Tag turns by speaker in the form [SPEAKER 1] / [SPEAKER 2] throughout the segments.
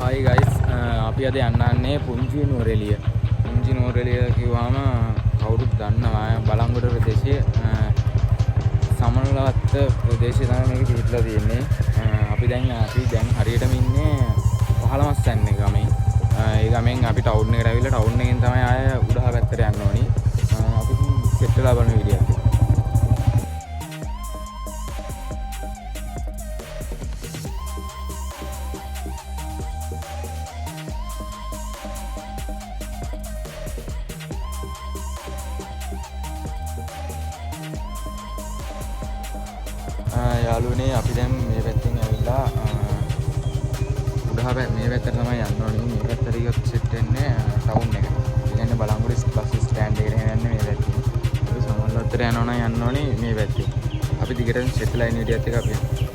[SPEAKER 1] Hi guys අපි අද යන්නන්නේ පුංචි නුවරඑළිය. පුංචි නුවරඑළිය කිව්වම කවුරුත් දන්නවා බලංගොඩ ප්‍රදේශයේ සමනලවත්ත ප්‍රදේශයේ තමයි මේක පිහිටලා තියෙන්නේ. අපි දැන් හරියටම ඉන්නේ පහළමස්සන්නේ ගමේ. ඒ ගමෙන් අපි ටවුන් එකට ඇවිල්ලා ටවුන් එකෙන් තමයි ආය උඩහ පැත්තට යන්න ඕනි. අපි සෙට් වෙලා බලන වීඩියෝ එකක්. යාළුවනේ අපි දැන් මේ පැත්තෙන් ඇවිල්ලා උඩහ මේ පැත්තට තමයි යන්න ඕනේ. මේ පැත්තට ගියොත් සෙට් වෙන්නේ ටවුන් එක. ඒ කියන්නේ බලංගොඩ බස් ස්ටෑන්ඩ් එකට යන්නේ මේ පැත්තෙන්. අපි සමල්වත්තට යනවා නම් යන්න ඕනේ මේ පැත්තේ. අපි දිගටම සෙට් ලයින් විදියත් එක අපි යනවා.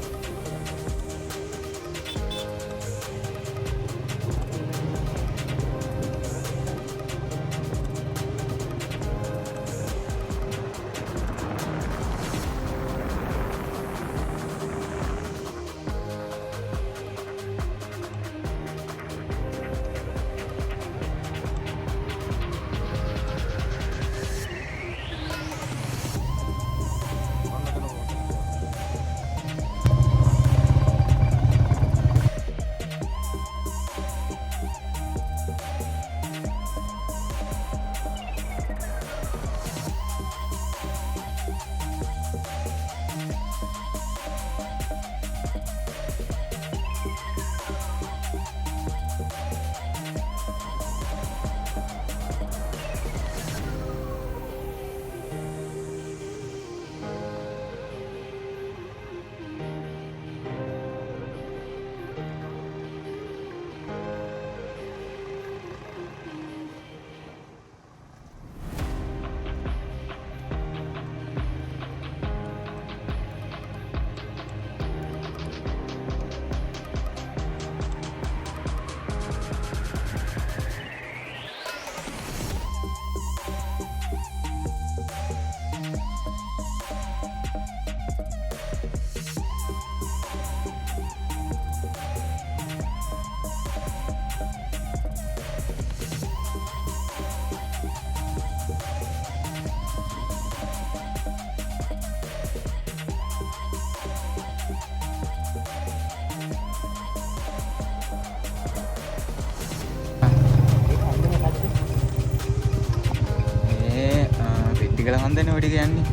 [SPEAKER 1] පෙට්ටිකල කන්දනේ ඔය ටික යන්නේ.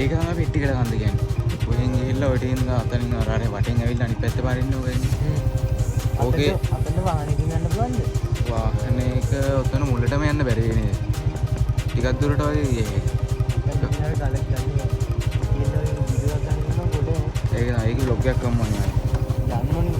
[SPEAKER 1] ඒක තමයි පෙට්ටිකල කන්ද කියන්නේ. ඔයෙන් ගිහිල්ලා ඔය ටිකින් අතනින් අරාරේ වටෙන් ඇවිල්ලා අනිත් පැත්තේ පාරින්නේ ඔය ඉන්නේ. ඕකේ
[SPEAKER 2] අපිට වාහනකින් යන්න පුළුවන්ද?
[SPEAKER 1] වාහනයක ඔතන මුලටම යන්න බැරි නේද? ටිකක් දුරට වගේ ගියේ. ඒක vlog එකක් කරමු අනිවාර්යෙන්.
[SPEAKER 2] යන්න ඕනේ.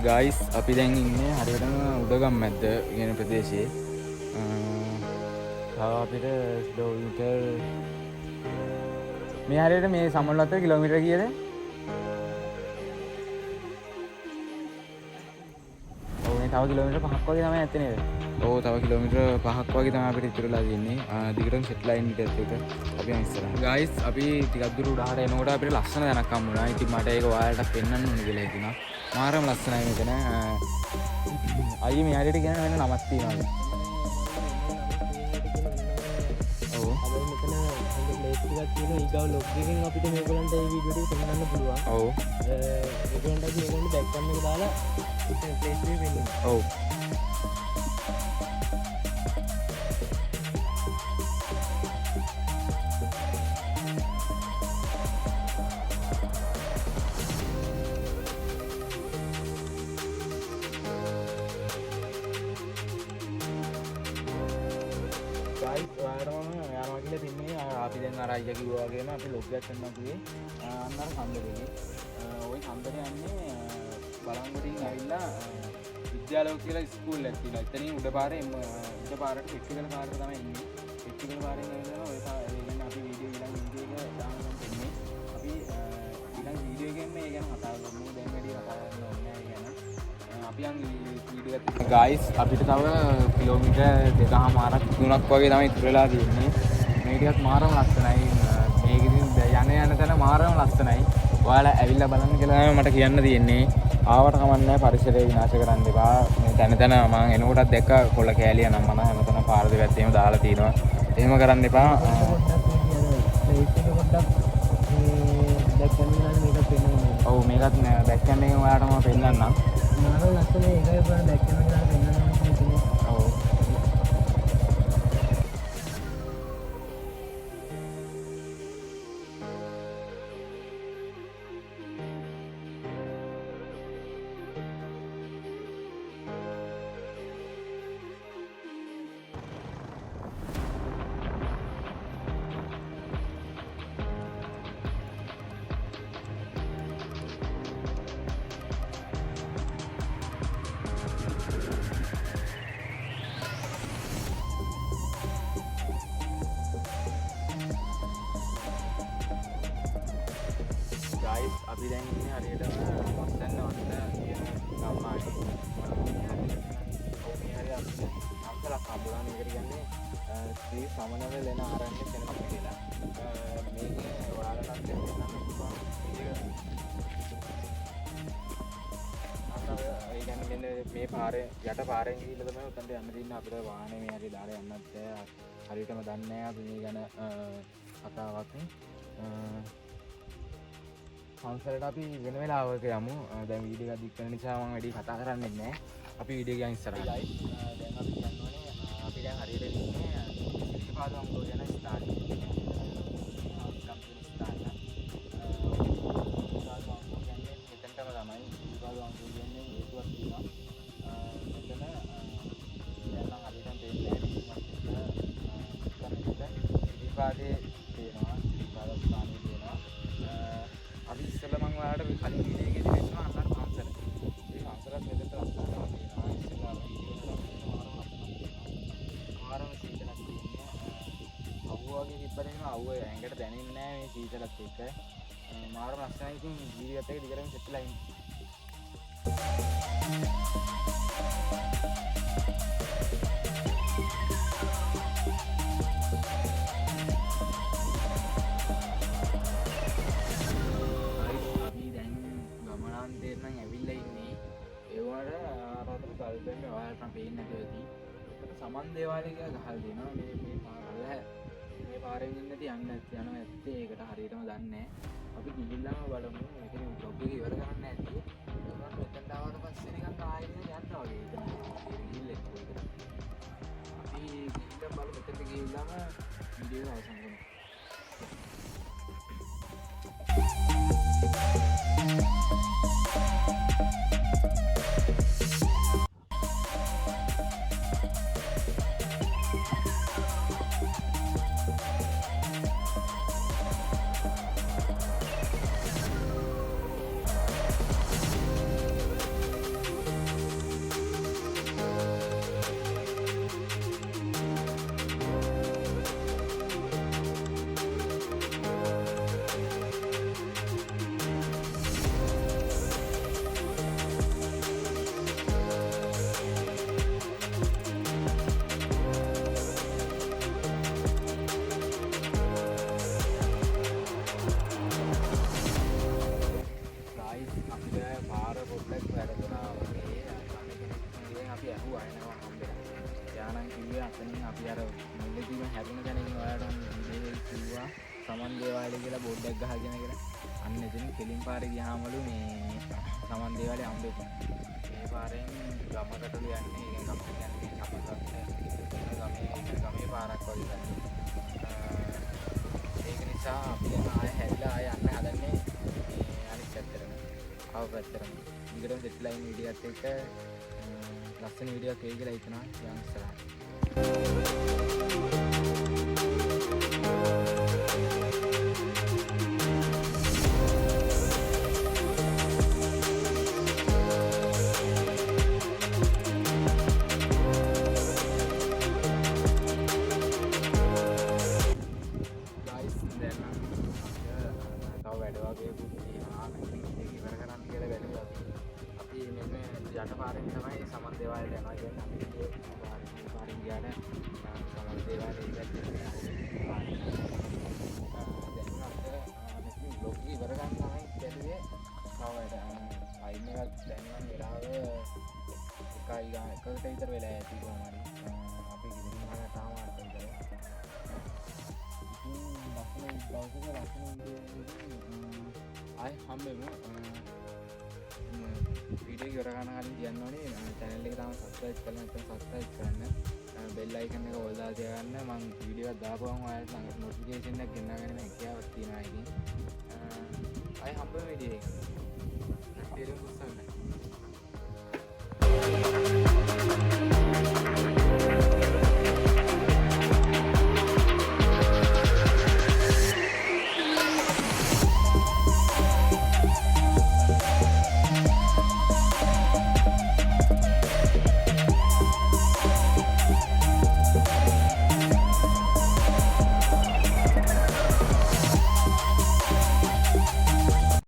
[SPEAKER 1] ගයිස් අපි දැන් ඉන්නේ හරියටම උඩගම් මැද්ද කියන ප්‍රදේශයේ. තව අපිට කිලෝමීටර් මේ හරියට මේ සමනලවත්තට කිලෝමීටර කීයද? ඔව් මේ තව කිලෝමීටර 5ක් වගේ තමයි ඇත්තේ නේද? ඔව් තව කිලෝමීටර 5ක් වගේ තමයි අපිට ඉතුරුලා තියෙන්නේ. දිගටම සෙට් ලයින් එකත් එක අපි යන් ඉස්සරහ. ගයිස් අපි ටිකක් දුර උඩහට එනකොට අපිට ලස්සන දැනක් හම්බුණා. ඉතින් මට ඒක ඔයාලට පෙන්වන්න ඕනේ කියලා හිතුණා. මාරම ලස්සනයි මෙතන. අයියේ මේ හරියට කියන වෙන නමක් තියෙනවාද? ඔව්.
[SPEAKER 2] අපි මෙතන හොඳ ප්ලේස් ටිකක් තියෙනවා. ඊගාව ලොග් එකෙන් අපිට මේගොල්ලන්ට මේ වීඩියෝ ටික පෙන්වන්න පුළුවන්.
[SPEAKER 1] ඔව්.
[SPEAKER 2] ඒගොල්ලන්ට අපි මේගොල්ලන්ට බෑක් කම් එක දාලා මෙතන ප්ලේස් ටික පෙන්වන්න.
[SPEAKER 1] ඔව්. ඔයාලටම යනවා කියලා තින්නේ අපි දැන් අර අයියා කිව්වා වගේම අපි ලොග් එකක් කරනවා කිව්වේ අන්න අර සම්බෙදේ. ওই සම්බෙදේ යන්නේ බලංගොඩින් ඇවිල්ලා විද්‍යාලෝක කියලා ස්කූල් එකක් තියෙනවා. එතනින් උඩ පාරේ පාරට පෙට්ටිකල පාරට තමයි ඉන්නේ. පෙට්ටිකල පාරෙන් ඇවිල්ලා ඔය කියන්නේ අපි වීඩියෝ ඊළඟ වීඩියෝ එක දාන්න දෙන්නේ. අපි ඊළඟ වීඩියෝ එකෙන් මේ ගැන කතා කරමු. දැන් වැඩි කතා කරන්න ඕනේ නැහැ ගැන. අපි යන් වීඩියෝ එකත් ගයිස් අපිට තව කිලෝමීටර් 2.5ක් 3ක් වගේ තමයි ඉතුරු වෙලා තියෙන්නේ. මේ ටිකත් මාරම ලස්සනයි. මේක ඉතින් යන තැන මාරම ලස්සනයි. ඔයාලා ඇවිල්ලා බලන්න කියලා මට කියන්න තියෙන්නේ. ආවට කමන්නේ පරිසරය විනාශ කරන්න එපා. මේ තැන මම එනකොටත් දැක්ක කොළ කෑලිය නම් මම හැමතැනම පාර දෙපැත්තේම දාලා තියෙනවා. එහෙම කරන්න එපා. ඔව් මේකත් බෑක් කැම් එකෙන් ඔයාලට මම පෙන්නන්නම්.
[SPEAKER 2] මානව ලස්සන ඒකයි බලන්න බෑක් කැම් එක දාලා පෙන්නන්න ඕනේ.
[SPEAKER 1] ඔව්. guys අපි දැන් ඉන්නේ හරියටම වස්සන්න වන්න කියන ගම්මානේ. මේ හරිය අපිට අම්සලක් හම්බුණා. මේකට කියන්නේ ශ්‍රී සමනල ලෙන ආරණ්‍ය සෙනඟ කියලා. මේකේ ඔයාලට දෙන්නම් පුළුවන්. ඒ කියන්නේ මෙන්න මේ පාරේ යට පාරෙන් ගිහිල්ලා තමයි උතන්ට යන්න තියෙන්නේ. අපිට වාහනේ මේ හරිය දාලා යන්නත් බෑ. හරියටම දන්නේ නැහැ අපි මේ ගැන කතාවක්. පන්සලට අපි වෙන වෙලාවක යමු. දැන් වීඩියෝ එක දික් කරන නිසා මම වැඩි කතා කරන්නේ නැහැ. අපි වීඩියෝ එක ඉස්සරහට. දැන් අපි යන්නේ අපි දැන් හරියට ඉන්නේ ශ්‍රීපාදවංගෝ යන ස්ථානයේ. ශ්‍රීපාදවංගෝ කියන්නේ මෙතනටම තමයි. ශ්‍රීපාදවංගෝ කියන්නේ හේතුවක් තියෙනවා. මෙතන දැන් නම් හරියටම දෙන්නේ ශ්‍රීපාදේ තියෙනවා. ශ්‍රීපාද ස්ථානයේ තියෙනවා. අපි ඉස්සෙල්ලා මම ඔයාලට කලින් වීඩියෝ එකේදී පෙන්නනවා අන්නර පන්සල. මේ පන්සලත් මෙතනට ලස්සනට තියෙනවා. ඉස්සෙල්ලා වීඩියෝ එකේ මාරම සීතලක් තියෙනවා. අවුව වගේ තිබ්බට එහෙම අවුව ඇඟට දැනෙන්නේ නැහැ මේ සීතලත් එක්ක. මාරම ලස්සනයි. ඉතින් වීඩියෝ එකත් එක්ක දිගටම සෙට් වෙලා ඉන්න. සමන් දේවාලය කියලා ගහලා දෙනවා. මේ පාරෙන් ඉන්නදී යන්න යනවා ඇත්තේ ඒකට හරියටම දන්නේ නැහැ. අපි ගිහිල්ලාම බලමු. මෙතන බ්ලොග් එක ඉවර කරන්න ඇති. ඒකට මෙතනට ආවට පස්සේ නිකන් ආයෙත් යන්න වගේ ගිහිල්ලා ඒක. අපි ගිහිල්ලා බලමු. මෙතනට ගිහිල්ලාම වීඩියෝ එක අවසන් කරමු. අපි අර මුලදීම හැරුණ දැනගෙන ඔයාලට මේ කිව්වා සමන් දේවාලය කියලා බෝඩ් එකක් ගහගෙන කියලා. අන්න එතන කෙලින් පාරේ ගියාමලු මේ සමන් දේවාලය හම්බෙන්නේ. මේ පාරෙන් ගමකටලු යන්නේ. ඒ ගමට යන්නේ ගමේ පාරක් වගේ ගන්න. ඒක නිසා අපි දැන් ආයෙ හැරිලා ආයෙ යන්න හදන්නේ අනිත් පැත්තටම. ආව පැත්තටම. ඊගොඩම සෙට් ලයින් වීඩියෝ එකත් එක්ක ලස්සන වීඩියෝ එකක් වෙයි කියලා හිතනවා. යන්න ඉස්සරහට. වැඩ වගේකුත් තියෙනවා. ඒක ඉවර කරන්න කියලා බැලුවා අපි මෙන්න යට පාරෙන් තමයි සමන් දේවාලයට යනවා කියන්නේ අපි පාරෙන් ගියාට සමන් දේවාලේ ඉවත් වෙනවා. දැන් අපිට බ්ලොග් ඉවර ගන්න තමයි බැලුවේ. කවදාද අයින් එකක් දැන් නම් වෙලාව එකකට විතර වෙලා ඇති කොහොමද අපි ගෙදරින් යන තාම අර විතර ආයි හම්බෙමු වීඩියෝ ඉවර කරන කලින් කියන්න ඕනේ channel එක තාම subscribe කරලා නැත්නම් subscribe කරන්න bell icon එක ඕල් දාලා තියාගන්න මම වීඩියෝ එකක් දාපුවම ඔයාලට notification එකක් ගෙනාගෙන හැකියාවක් තියෙනවා ඉතින් ආයි හම්බෙමු වීඩියෝ එක. Tiene un gusto.